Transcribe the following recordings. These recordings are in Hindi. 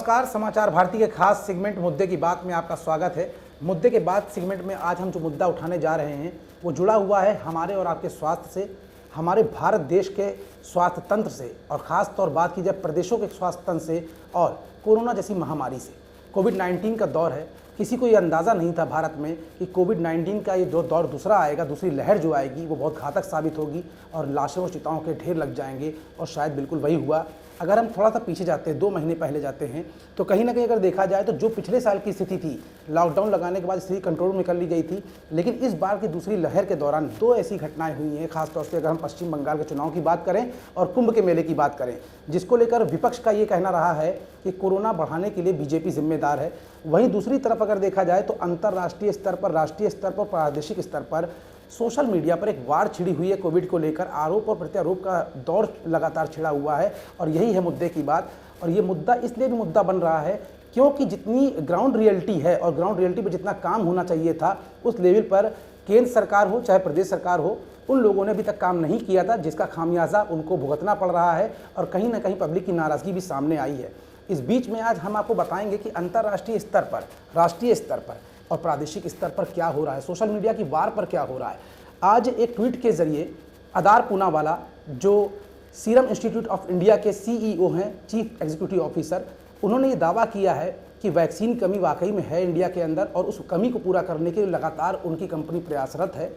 नमस्कार, समाचार भारती के खास सेगमेंट मुद्दे की बात में आपका स्वागत है। मुद्दे के बाद सेगमेंट में आज हम जो मुद्दा उठाने जा रहे हैं वो जुड़ा हुआ है हमारे और आपके स्वास्थ्य से, हमारे भारत देश के स्वास्थ्य तंत्र से, और ख़ास तौर बात की जाए प्रदेशों के स्वास्थ्य तंत्र से और कोरोना जैसी महामारी से। कोविड-19 का दौर है, किसी को ये अंदाज़ा नहीं था भारत में कि कोविड-19 का ये जो दौर दूसरा आएगा, दूसरी लहर जो आएगी वो बहुत घातक साबित होगी और लाशों और चिताओं के ढेर लग जाएंगे। और शायद बिल्कुल वही हुआ। अगर हम थोड़ा सा पीछे जाते हैं, 2 महीने पहले जाते हैं, तो कहीं ना कहीं अगर देखा जाए तो जो पिछले साल की स्थिति थी, लॉकडाउन लगाने के बाद स्थिति कंट्रोल में कर ली गई थी, लेकिन इस बार की दूसरी लहर के दौरान 2 ऐसी घटनाएं हुई हैं। खासतौर से अगर हम पश्चिम बंगाल के चुनाव की बात करें और कुंभ के मेले की बात करें, जिसको लेकर विपक्ष का ये कहना रहा है कि कोरोना बढ़ाने के लिए बीजेपी जिम्मेदार है। वहीं दूसरी तरफ अगर देखा जाए तो अंतर्राष्ट्रीय स्तर पर, राष्ट्रीय स्तर पर, प्रादेशिक स्तर पर सोशल मीडिया पर एक वार छिड़ी हुई है। कोविड को लेकर आरोप और प्रत्यारोप का दौर लगातार छिड़ा हुआ है और यही है मुद्दे की बात। और ये मुद्दा इसलिए भी मुद्दा बन रहा है क्योंकि जितनी ग्राउंड रियलिटी है और ग्राउंड रियलिटी पर जितना काम होना चाहिए था उस लेवल पर केंद्र सरकार हो चाहे प्रदेश सरकार हो, उन लोगों ने अभी तक काम नहीं किया था, जिसका खामियाजा उनको भुगतना पड़ रहा है और कहीं ना कहीं पब्लिक की नाराज़गी भी सामने आई है। इस बीच में आज हम आपको बताएंगे कि अंतर्राष्ट्रीय स्तर पर, राष्ट्रीय स्तर पर और प्रादेशिक स्तर पर क्या हो रहा है, सोशल मीडिया की वार पर क्या हो रहा है। आज एक ट्वीट के जरिए अदार पूनावाला, जो सीरम इंस्टीट्यूट ऑफ इंडिया के सीईओ हैं, चीफ एग्जीक्यूटिव ऑफिसर, उन्होंने ये दावा किया है कि वैक्सीन कमी वाकई में है इंडिया के अंदर और उस कमी को पूरा करने के लिए लगातार उनकी कंपनी प्रयासरत है।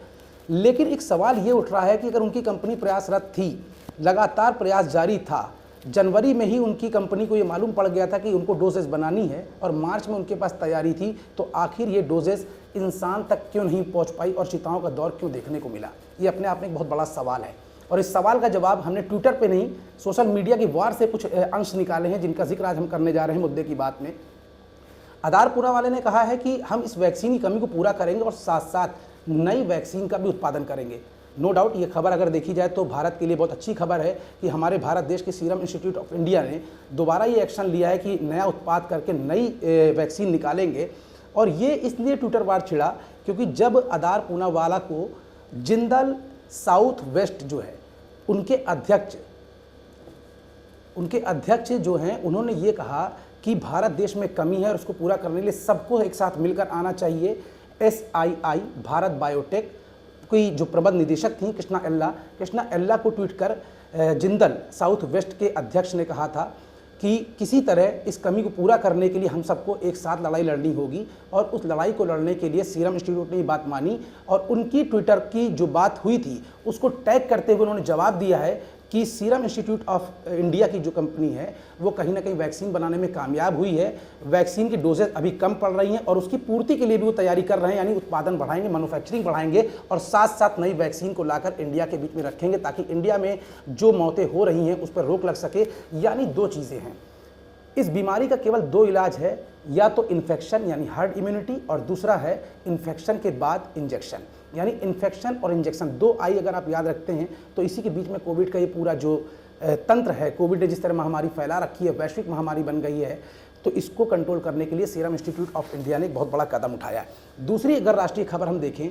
लेकिन एक सवाल ये उठ रहा है कि अगर उनकी कंपनी प्रयासरत थी, लगातार प्रयास जारी था, जनवरी में ही उनकी कंपनी को ये मालूम पड़ गया था कि उनको डोजेस बनानी है और मार्च में उनके पास तैयारी थी, तो आखिर ये डोजेस इंसान तक क्यों नहीं पहुंच पाई और चिताओं का दौर क्यों देखने को मिला? ये अपने आप में एक बहुत बड़ा सवाल है और इस सवाल का जवाब हमने ट्विटर पे नहीं, सोशल मीडिया की वार से कुछ अंश निकाले हैं, जिनका जिक्र आज हम करने जा रहे हैं मुद्दे की बात में। आधार पूनावाले ने कहा है कि हम इस वैक्सीन की कमी को पूरा करेंगे और साथ साथ नई वैक्सीन का भी उत्पादन करेंगे। नो डाउट ये खबर अगर देखी जाए तो भारत के लिए बहुत अच्छी खबर है कि हमारे भारत देश के सीरम इंस्टीट्यूट ऑफ इंडिया ने दोबारा ये एक्शन लिया है कि नया उत्पाद करके नई वैक्सीन निकालेंगे। और ये इसलिए ट्विटर वार छिड़ा क्योंकि जब आधार पूनावाला को जिंदल साउथ वेस्ट जो है उनके अध्यक्ष जो हैं, उन्होंने ये कहा कि भारत देश में कमी है और उसको पूरा करने के लिए सबको एक साथ मिलकर आना चाहिए। SII भारत बायोटेक की जो प्रबंध निदेशक थी कृष्णा एल्ला को ट्वीट कर जिंदल साउथ वेस्ट के अध्यक्ष ने कहा था कि किसी तरह इस कमी को पूरा करने के लिए हम सबको एक साथ लड़ाई लड़नी होगी और उस लड़ाई को लड़ने के लिए सीरम इंस्टीट्यूट ने ये बात मानी और उनकी ट्विटर की जो बात हुई थी उसको टैग करते हुए उन्होंने जवाब दिया है कि सीरम इंस्टीट्यूट ऑफ इंडिया की जो कंपनी है वो कहीं ना कहीं वैक्सीन बनाने में कामयाब हुई है। वैक्सीन की डोजेज अभी कम पड़ रही हैं और उसकी पूर्ति के लिए भी वो तैयारी कर रहे हैं, यानी उत्पादन बढ़ाएंगे, मैन्युफैक्चरिंग बढ़ाएंगे और साथ साथ नई वैक्सीन को लाकर इंडिया के बीच में रखेंगे ताकि इंडिया में जो मौतें हो रही हैं उस पर रोक लग सके। यानी 2 चीज़ें हैं, इस बीमारी का केवल 2 इलाज है, या तो इन्फेक्शन यानी हर्ड इम्यूनिटी और दूसरा है इन्फेक्शन के बाद इंजेक्शन। यानी इन्फेक्शन और इंजेक्शन 2 आई अगर आप याद रखते हैं तो इसी के बीच में कोविड का ये पूरा जो तंत्र है, कोविड ने जिस तरह महामारी फैला रखी है, वैश्विक महामारी बन गई है, तो इसको कंट्रोल करने के लिए सीरम इंस्टीट्यूट ऑफ इंडिया ने एक बहुत बड़ा कदम उठाया है। दूसरी अगर राष्ट्रीय खबर हम देखें,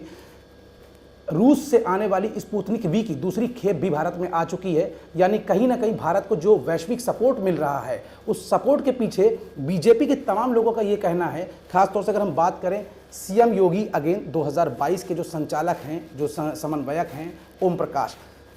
रूस से आने वाली स्पुतनिक वी की दूसरी खेप भी भारत में आ चुकी है। यानी कहीं ना कहीं भारत को जो वैश्विक सपोर्ट मिल रहा है उस सपोर्ट के पीछे बीजेपी के तमाम लोगों का ये कहना है। खासतौर से अगर हम बात करें सीएम योगी अगेन 2022 के जो संचालक हैं, जो समन्वयक हैं ओम प्रकाश,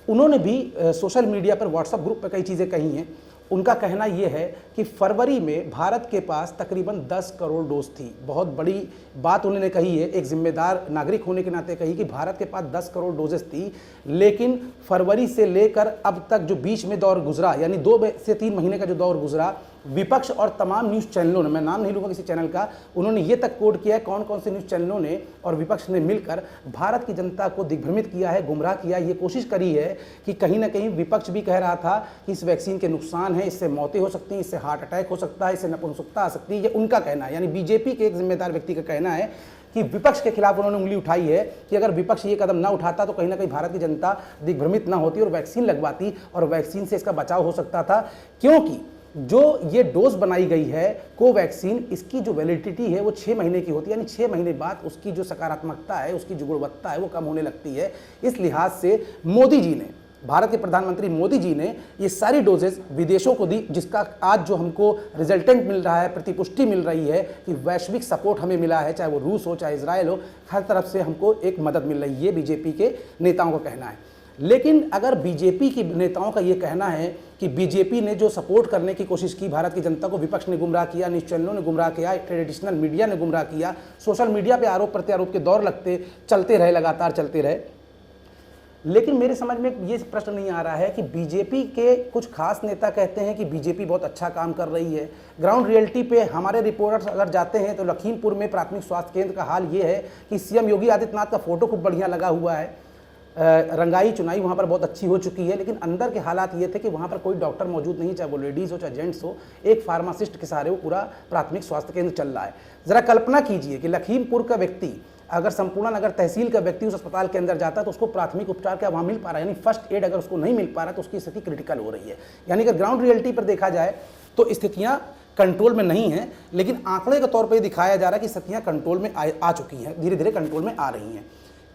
उन्होंने भी सोशल मीडिया पर, व्हाट्सएप ग्रुप पर कई चीज़ें कही हैं। उनका कहना यह है कि फरवरी में भारत के पास तकरीबन 10 करोड़ डोज थी। बहुत बड़ी बात उन्होंने कही है, एक जिम्मेदार नागरिक होने के नाते कही कि भारत के पास 10 करोड़ डोजेस थी, लेकिन फरवरी से लेकर अब तक जो बीच में दौर गुजरा, यानी 2 से 3 महीने का जो दौर गुजरा, विपक्ष और तमाम न्यूज़ चैनलों ने, मैं नाम नहीं लूँगा किसी चैनल का, उन्होंने ये तक कोट किया है कौन कौन से न्यूज़ चैनलों ने और विपक्ष ने मिलकर भारत की जनता को दिग्भ्रमित किया है, गुमराह किया है। ये कोशिश करी है कि कहीं ना कहीं विपक्ष भी कह रहा था कि इस वैक्सीन के नुकसान है, इससे मौतें हो सकती हैं, इससे हार्ट अटैक हो सकता है, इससे नपुंसकता आ सकती है। ये उनका कहना है, यानी बीजेपी के एक जिम्मेदार व्यक्ति का कहना है कि विपक्ष के खिलाफ उन्होंने उंगली उठाई है कि अगर विपक्ष ये कदम ना उठाता तो कहीं ना कहीं भारत की जनता दिग्भ्रमित ना होती और वैक्सीन लगवाती और वैक्सीन से इसका बचाव हो सकता था। क्योंकि जो ये डोज बनाई गई है कोवैक्सीन, इसकी जो वैलिडिटी है वो 6 महीने की होती है, यानी 6 महीने बाद उसकी जो सकारात्मकता है, उसकी जो गुणवत्ता है वो कम होने लगती है। इस लिहाज से मोदी जी ने भारत के प्रधानमंत्री मोदी जी ने ये सारी डोजेस विदेशों को दी, जिसका आज जो हमको रिजल्टेंट मिल रहा है, प्रतिपुष्टि मिल रही है कि वैश्विक सपोर्ट हमें मिला है, चाहे वो रूस हो चाहे इजराइल हो, हर तरफ से हमको एक मदद मिल रही है, ये बीजेपी के नेताओं का कहना है। लेकिन अगर बीजेपी के नेताओं का ये कहना है कि बीजेपी ने जो सपोर्ट करने की कोशिश की भारत की जनता को, विपक्ष ने गुमराह किया, न्यूज़ चैनलों ने गुमराह किया, ट्रेडिशनल मीडिया ने गुमराह किया, सोशल मीडिया पे आरोप प्रत्यारोप के दौर चलते रहे, लगातार चलते रहे, लेकिन मेरे समझ में ये प्रश्न नहीं आ रहा है कि बीजेपी के कुछ खास नेता कहते हैं कि बीजेपी बहुत अच्छा काम कर रही है। ग्राउंड रियलिटी पे हमारे रिपोर्टर्स अगर जाते हैं तो लखीमपुर में प्राथमिक स्वास्थ्य केंद्र का हाल ये है कि सीएम योगी आदित्यनाथ का फोटो खूब बढ़िया लगा हुआ है, रंगाई चुनाई वहाँ पर बहुत अच्छी हो चुकी है, लेकिन अंदर के हालात ये थे कि वहाँ पर कोई डॉक्टर मौजूद नहीं, चाहे वो लेडीज़ हो चाहे जेंट्स हो, एक फार्मासिस्ट के सहारे वो पूरा प्राथमिक स्वास्थ्य केंद्र चल रहा है। ज़रा कल्पना कीजिए कि लखीमपुर का व्यक्ति, अगर संपूर्ण नगर तहसील का व्यक्ति उस अस्पताल के अंदर जाता है तो उसको प्राथमिक उपचार क्या वहाँ मिल पा रहा है, यानी फर्स्ट एड अगर उसको नहीं मिल पा रहा है तो उसकी स्थिति क्रिटिकल हो रही है। यानी कि ग्राउंड रियलिटी पर देखा जाए तो स्थितियाँ कंट्रोल में नहीं है, लेकिन आंकड़े के तौर पर दिखाया जा रहा है कि स्थितियाँ कंट्रोल में आ चुकी हैं, धीरे धीरे कंट्रोल में आ रही हैं।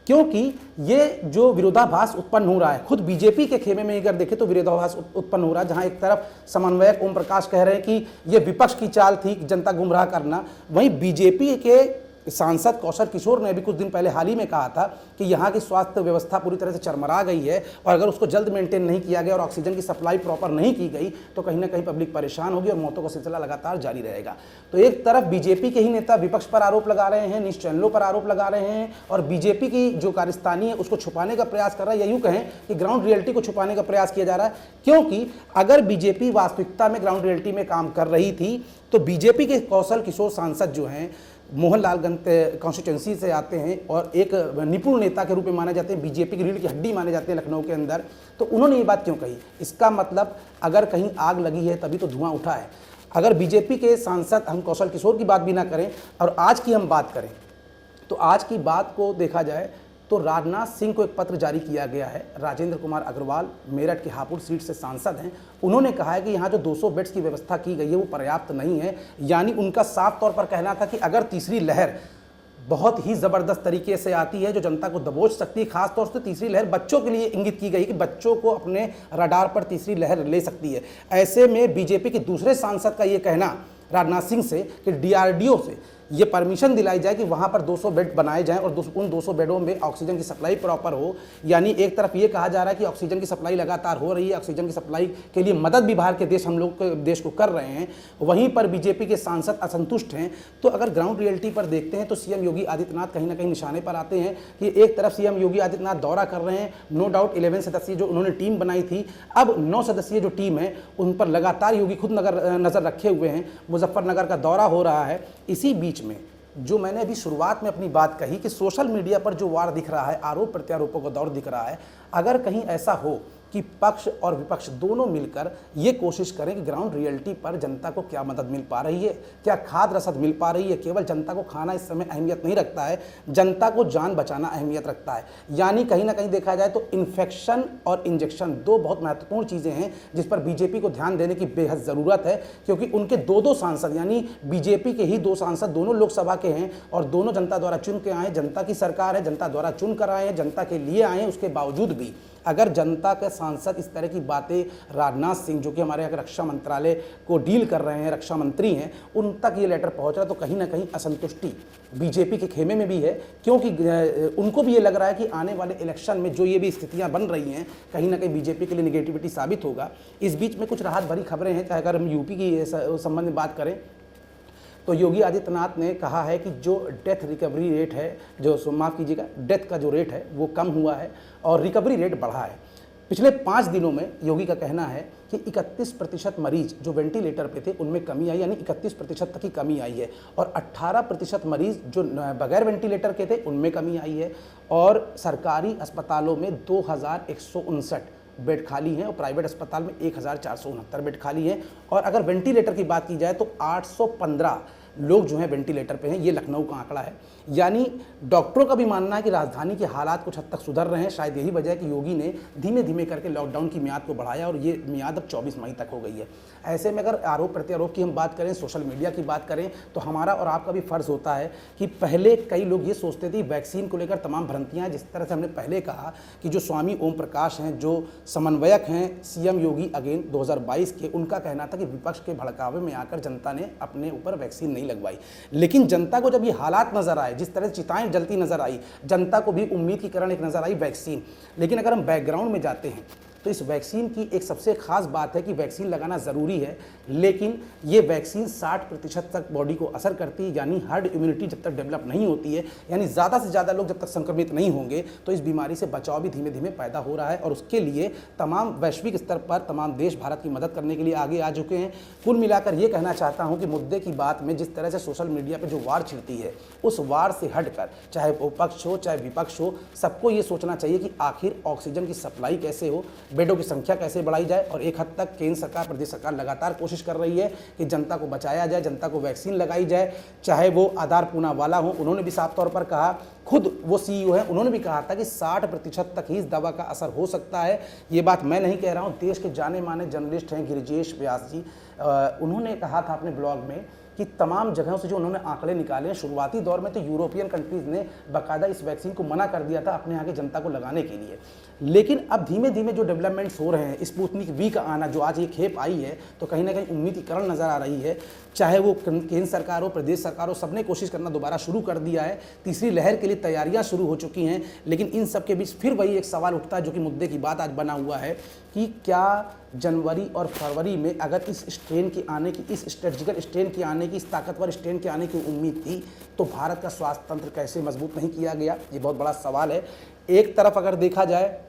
क्योंकि ये जो विरोधाभास उत्पन्न हो रहा है, खुद बीजेपी के खेमे में अगर देखें तो विरोधाभास उत्पन्न हो रहा है, जहां एक तरफ समन्वयक ओम प्रकाश कह रहे हैं कि ये विपक्ष की चाल थी जनता गुमराह करना, वहीं बीजेपी के सांसद कौशल किशोर ने भी कुछ दिन पहले हाल ही में कहा था कि यहाँ की स्वास्थ्य व्यवस्था पूरी तरह से चरमरा गई है और अगर उसको जल्द मेंटेन नहीं किया गया और ऑक्सीजन की सप्लाई प्रॉपर नहीं की गई तो कहीं ना कहीं पब्लिक परेशान होगी और मौतों का सिलसिला लगातार जारी रहेगा। तो एक तरफ बीजेपी के ही नेता विपक्ष पर आरोप लगा रहे हैं, न्यूज़ चैनलों पर आरोप लगा रहे हैं और बीजेपी की जो कार्यस्तानी है उसको छुपाने का प्रयास कर रहा है, या यूँ कहें कि ग्राउंड रियलिटी को छुपाने का प्रयास किया जा रहा है। क्योंकि अगर बीजेपी वास्तविकता में ग्राउंड रियलिटी में काम कर रही थी तो बीजेपी के कौशल किशोर सांसद जो हैं मोहनलालगंज कॉन्स्टिट्यूंसी से आते हैं और एक निपुण नेता के रूप में माने जाते हैं, बीजेपी की रीढ़ की हड्डी माने जाते हैं लखनऊ के अंदर, तो उन्होंने ये बात क्यों कही? इसका मतलब अगर कहीं आग लगी है तभी तो धुआं उठा है। अगर बीजेपी के सांसद, हम कौशल किशोर की बात भी ना करें और आज की हम बात करें तो आज की बात को देखा जाए तो राजनाथ सिंह को एक पत्र जारी किया गया है। राजेंद्र कुमार अग्रवाल मेरठ के हापुड़ सीट से सांसद हैं, उन्होंने कहा है कि यहाँ जो 200 बेड्स की व्यवस्था की गई है वो पर्याप्त नहीं है। यानी उनका साफ तौर पर कहना था कि अगर तीसरी लहर बहुत ही ज़बरदस्त तरीके से आती है जो जनता को दबोच सकती है, खासतौर से तीसरी लहर बच्चों के लिए इंगित की गई कि बच्चों को अपने रडार पर तीसरी लहर ले सकती है। ऐसे में बीजेपी के दूसरे सांसद का ये कहना राजनाथ सिंह से कि डीआरडीओ से ये परमिशन दिलाई जाए कि वहाँ पर 200 बेड बनाए जाएं और उन 200 बेडों में ऑक्सीजन की सप्लाई प्रॉपर हो। यानी एक तरफ ये कहा जा रहा है कि ऑक्सीजन की सप्लाई लगातार हो रही है, ऑक्सीजन की सप्लाई के लिए मदद भी बाहर के देश हम लोग देश को कर रहे हैं, वहीं पर बीजेपी के सांसद असंतुष्ट हैं। तो अगर ग्राउंड रियलिटी पर देखते हैं तो सीएम योगी आदित्यनाथ कहीं ना कहीं निशाने पर आते हैं कि एक तरफ सीएम योगी आदित्यनाथ दौरा कर रहे हैं, नो डाउट 11 सदस्यीय जो उन्होंने टीम बनाई थी, अब 9 सदस्यीय जो टीम है उन पर लगातार योगी खुद नज़र रखे हुए हैं। मुजफ्फरनगर का दौरा हो रहा है। इसी बीच में जो मैंने अभी शुरुआत में अपनी बात कही कि सोशल मीडिया पर जो वार दिख रहा है, आरोप प्रत्यारोपों का दौर दिख रहा है, अगर कहीं ऐसा हो कि पक्ष और विपक्ष दोनों मिलकर ये कोशिश करें कि ग्राउंड रियलिटी पर जनता को क्या मदद मिल पा रही है, क्या खाद रसद मिल पा रही है। केवल जनता को खाना इस समय अहमियत नहीं रखता है, जनता को जान बचाना अहमियत रखता है। यानी कहीं ना कहीं देखा जाए तो इन्फेक्शन और इंजेक्शन दो बहुत महत्वपूर्ण चीज़ें हैं जिस पर बीजेपी को ध्यान देने की बेहद ज़रूरत है, क्योंकि उनके दो सांसद यानी बीजेपी के ही 2 सांसद दोनों लोकसभा के हैं और दोनों जनता द्वारा चुन के आए, जनता की सरकार है, जनता द्वारा चुन कर आए हैं, जनता के लिए आए हैं। उसके बावजूद भी अगर जनता के सांसद इस तरह की बातें राजनाथ सिंह जो कि हमारे यहाँ रक्षा मंत्रालय को डील कर रहे हैं, रक्षा मंत्री हैं, उन तक ये लेटर पहुँच रहा है, तो कहीं ना कहीं असंतुष्टि बीजेपी के खेमे में भी है, क्योंकि उनको भी ये लग रहा है कि आने वाले इलेक्शन में जो ये भी स्थितियाँ बन रही हैं कहीं ना कहीं बीजेपी के लिए निगेटिविटी साबित होगा। इस बीच में कुछ राहत भरी खबरें हैं। चाहे अगर हम यूपी की संबंध में बात करें तो योगी आदित्यनाथ ने कहा है कि जो डेथ रिकवरी रेट है, जो माफ़ कीजिएगा डेथ का जो रेट है वो कम हुआ है और रिकवरी रेट बढ़ा है। पिछले 5 दिनों में योगी का कहना है कि 31% मरीज जो वेंटिलेटर पे थे उनमें कमी आई, यानी 31% तक की कमी आई है और 18% मरीज जो बगैर वेंटिलेटर के थे उनमें कमी आई है और सरकारी अस्पतालों में 2159 बेड खाली हैं और प्राइवेट अस्पताल में 1469 बेड खाली हैं। और अगर वेंटिलेटर की बात की जाए तो 815 लोग जो हैं वेंटिलेटर पे हैं। ये लखनऊ का आंकड़ा है। यानी डॉक्टरों का भी मानना है कि राजधानी के हालात कुछ हद तक सुधर रहे हैं। शायद यही वजह है कि योगी ने धीमे धीमे करके लॉकडाउन की मियाद को बढ़ाया और ये मियाद अब 24 मई तक हो गई है। ऐसे में अगर आरोप प्रत्यारोप की हम बात करें, सोशल मीडिया की बात करें, तो हमारा और आपका भी फर्ज होता है कि पहले कई लोग ये सोचते थे वैक्सीन को लेकर तमाम भ्रांतियां, जिस तरह से हमने पहले कहा कि जो स्वामी ओम प्रकाश हैं, जो समन्वयक हैं सीएम योगी अगेन 2022 के, उनका कहना था कि विपक्ष के भड़कावे में आकर जनता ने अपने ऊपर वैक्सीन नहीं लगवाई। लेकिन जनता को जब ये हालात नजर आए, जिस तरह चिताएं जलती नजर आई, जनता को भी उम्मीद की किरण एक नजर आई वैक्सीन। लेकिन अगर हम बैकग्राउंड में जाते हैं तो इस वैक्सीन की एक सबसे खास बात है कि वैक्सीन लगाना ज़रूरी है, लेकिन ये वैक्सीन 60% तक बॉडी को असर करती है। यानी हर्ड इम्यूनिटी जब तक डेवलप नहीं होती है, यानी ज़्यादा से ज़्यादा लोग जब तक संक्रमित नहीं होंगे, तो इस बीमारी से बचाव भी धीमे धीमे पैदा हो रहा है। और उसके लिए तमाम वैश्विक स्तर पर तमाम देश भारत की मदद करने के लिए आगे आ चुके हैं। कुल मिलाकर ये कहना चाहता हूँ कि मुद्दे की बात में जिस तरह से सोशल मीडिया पर जो वार छिड़ती है, उस वार से हटकर चाहे वो पक्ष हो चाहे विपक्ष हो, सबको ये सोचना चाहिए कि आखिर ऑक्सीजन की सप्लाई कैसे हो, बेडों की संख्या कैसे बढ़ाई जाए। और एक हद तक केंद्र सरकार, प्रदेश सरकार लगातार कोशिश कर रही है कि जनता को बचाया जाए, जनता को वैक्सीन लगाई जाए। चाहे वो आधार पूनावाला हो, उन्होंने भी साफ तौर पर कहा, खुद वो सीईओ है, उन्होंने भी कहा था कि 60% तक ही इस दवा का असर हो सकता है। ये बात मैं नहीं कह रहा हूँ, देश के जाने माने जर्नलिस्ट हैं गिरिजेश व्यास जी, उन्होंने कहा था अपने ब्लॉग में कि तमाम जगहों से जो उन्होंने आंकड़े निकाले हैं, शुरुआती दौर में तो यूरोपियन कंट्रीज़ ने बाकायदा इस वैक्सीन को मना कर दिया था अपने यहाँ की जनता को लगाने के लिए। लेकिन अब धीमे धीमे जो डेवलपमेंट्स हो रहे हैं, स्पुतनिक वी का आना, जो आज ये खेप आई है, तो कहीं ना कहीं उम्मीद की किरण नज़र आ रही है। चाहे वो केंद्र सरकार हो, प्रदेश सरकार हो, सबने कोशिश करना दोबारा शुरू कर दिया है। तीसरी लहर के लिए तैयारियां शुरू हो चुकी हैं। लेकिन इन सब के बीच फिर वही एक सवाल उठता है जो कि मुद्दे की बात आज बना हुआ है कि क्या जनवरी और फरवरी में अगर इस स्ट्रेन के आने की, इस स्ट्रेटजिकल स्ट्रेन के आने की, इस ताकतवर स्ट्रेन के आने की उम्मीद थी, तो भारत का स्वास्थ्य तंत्र कैसे मजबूत नहीं किया गया? ये बहुत बड़ा सवाल है। एक तरफ अगर देखा जाए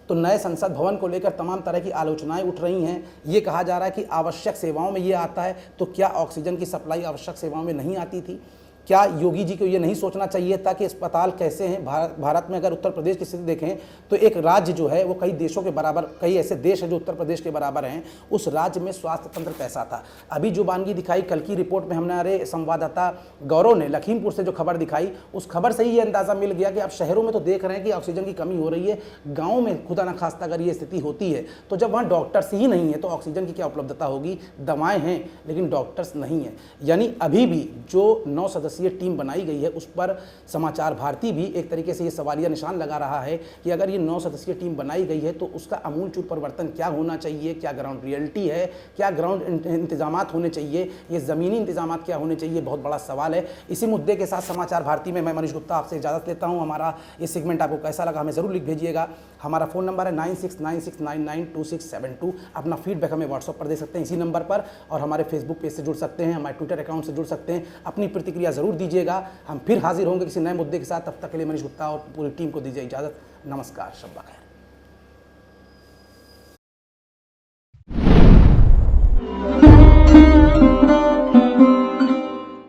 तो नए संसद भवन को लेकर तमाम तरह की आलोचनाएं उठ रही हैं। ये कहा जा रहा है कि आवश्यक सेवाओं में ये आता है, तो क्या ऑक्सीजन की सप्लाई आवश्यक सेवाओं में नहीं आती थी? क्या योगी जी को ये नहीं सोचना चाहिए था कि अस्पताल कैसे हैं? भारत में अगर उत्तर प्रदेश की स्थिति देखें तो एक राज्य जो है वो कई देशों के बराबर, कई ऐसे देश हैं जो उत्तर प्रदेश के बराबर हैं, उस राज्य में स्वास्थ्य तंत्र कैसा था? अभी जो वानगी दिखाई कल की रिपोर्ट में, हमारे संवाददाता गौरव ने लखीमपुर से जो खबर दिखाई, उस खबर से ही ये अंदाज़ा मिल गया कि आप शहरों में तो देख रहे हैं कि ऑक्सीजन की कमी हो रही है, गाँव में खुदा न खास्ता अगर ये स्थिति होती है तो जब वहाँ डॉक्टर्स ही नहीं है तो ऑक्सीजन की क्या उपलब्धता होगी? दवाएँ हैं लेकिन डॉक्टर्स नहीं हैं। यानी अभी भी जो 9 सदस्यीय टीम बनाई गई है उस पर समाचार भारती भी एक तरीके से ये सवालिया निशान लगा रहा है कि अगर ये 9 सदस्यीय टीम बनाई गई है तो उसका अमूलचूल परिवर्तन क्या होना चाहिए? क्या ग्राउंड रियलिटी है? क्या ग्राउंड इंतजामात होने चाहिए? ये ज़मीनी इंतजामात क्या होने चाहिए? बहुत बड़ा सवाल है। इसी मुद्दे के साथ समाचार भारती में मैं मनीष गुप्ता आपसे इजाज़त लेता हूँ। हमारा ये सेगमेंट आपको कैसा लगा हमें ज़रूर लिख भेजिएगा। हमारा फ़ोन नंबर है 9696992672। अपना फीडबैक हमें व्हाट्सअप पर दे सकते हैं इसी नंबर पर, और हमारे फेसबुक पेज से जुड़ सकते हैं, हमारे ट्विटर अकाउंट से जुड़ सकते हैं। अपनी प्रतिक्रिया ज़रूर दीजिएगा। हम फिर हाजिर होंगे किसी नए मुद्दे के साथ। तब तक के लिए मनीष गुप्ता और पूरी टीम को दीजिए इजाज़त। नमस्कार, शब्बा खैर।